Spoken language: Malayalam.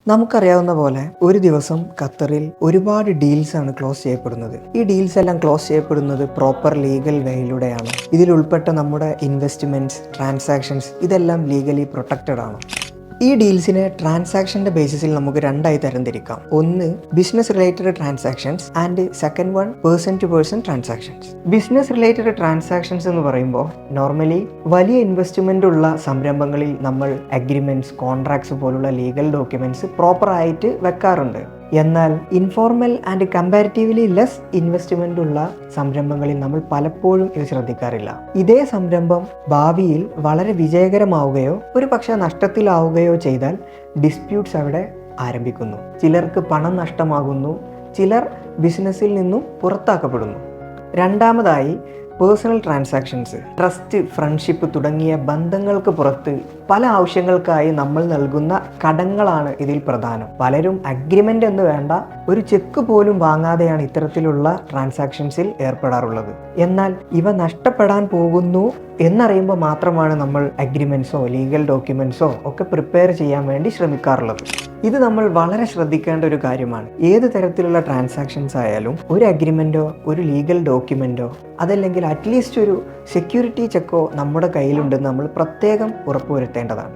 നമുക്കറിയാവുന്ന പോലെ ഒരു ദിവസം ഖത്തറിൽ ഒരുപാട് ഡീൽസ് ആണ് ക്ലോസ് ചെയ്യപ്പെടുന്നത്. ഈ ഡീൽസ് എല്ലാം ക്ലോസ് ചെയ്യപ്പെടുന്നത് പ്രോപ്പർ ലീഗൽ വേയിലൂടെയാണ്. ഇതിൽ ഉൾപ്പെട്ട നമ്മുടെ ഇൻവെസ്റ്റ്മെന്റ്സ്, ട്രാൻസാക്ഷൻസ് ഇതെല്ലാം ലീഗലി പ്രൊട്ടക്റ്റഡ് ആണ്. ഈ ഡീൽസിനെ ട്രാൻസാക്ഷൻ്റെ ബേസിസിൽ നമുക്ക് രണ്ടായി തരംതിരിക്കാം. ഒന്ന് business related transactions and second one person to person transactions. Business related transactions എന്ന് പറയുമ്പോൾ നോർമലി വലിയ ഇൻവെസ്റ്റ്മെൻ്റ് ഉള്ള സംരംഭങ്ങളിൽ നമ്മൾ അഗ്രിമെൻറ്റ്സ്, കോൺട്രാക്ട്സ് പോലുള്ള ലീഗൽ ഡോക്യുമെൻറ്റ്സ് പ്രോപ്പറായിട്ട് വെക്കാറുണ്ട്. എന്നാൽ informal and comparatively less investment ഉള്ള സംരംഭങ്ങളിൽ നമ്മൾ പലപ്പോഴും ഇത് ശ്രദ്ധിക്കാറില്ല. ഇതേ സംരംഭം ഭാവിയിൽ വളരെ വിജയകരമാവുകയോ ഒരു പക്ഷേ നഷ്ടത്തിലാവുകയോ ചെയ്താൽ ഡിസ്പ്യൂട്ട്സ് അവിടെ ആരംഭിക്കുന്നു. ചിലർക്ക് പണം നഷ്ടമാകുന്നു, ചിലർ ബിസിനസ്സിൽ നിന്നും പുറത്താക്കപ്പെടുന്നു. രണ്ടാമതായി പേഴ്സണൽ ട്രാൻസാക്ഷൻസ്. ട്രസ്റ്റ്, ഫ്രണ്ട്ഷിപ്പ് തുടങ്ങിയ ബന്ധങ്ങൾക്ക് പുറത്ത് പല ആവശ്യങ്ങൾക്കായി നമ്മൾ നൽകുന്ന കടങ്ങളാണ് ഇതിൽ പ്രധാനം. പലരും അഗ്രിമെൻ്റ് എന്ന് വേണ്ട ഒരു ചെക്ക് പോലും വാങ്ങാതെയാണ് ഇത്തരത്തിലുള്ള ട്രാൻസാക്ഷൻസിൽ ഏർപ്പെടാറുള്ളത്. എന്നാൽ ഇവ നഷ്ടപ്പെടാൻ പോകുന്നു എന്നറിയുമ്പോൾ മാത്രമാണ് നമ്മൾ അഗ്രിമെൻറ്റ്സോ ലീഗൽ ഡോക്യുമെൻറ്റ്സോ ഒക്കെ പ്രിപ്പയർ ചെയ്യാൻ വേണ്ടി ശ്രമിക്കാറുള്ളത്. ഇത് നമ്മൾ വളരെ ശ്രദ്ധിക്കേണ്ട ഒരു കാര്യമാണ്. ഏത് തരത്തിലുള്ള ട്രാൻസാക്ഷൻസ് ആയാലും ഒരു അഗ്രിമെൻറ്റോ ഒരു ലീഗൽ ഡോക്യുമെൻറ്റോ അതല്ലെങ്കിൽ അറ്റ്ലീസ്റ്റ് ഒരു സെക്യൂരിറ്റി ചെക്കോ നമ്മുടെ കയ്യിലുണ്ടെന്ന് നമ്മൾ പ്രത്യേകം ഉറപ്പുവരുത്തേണ്ടതാണ്.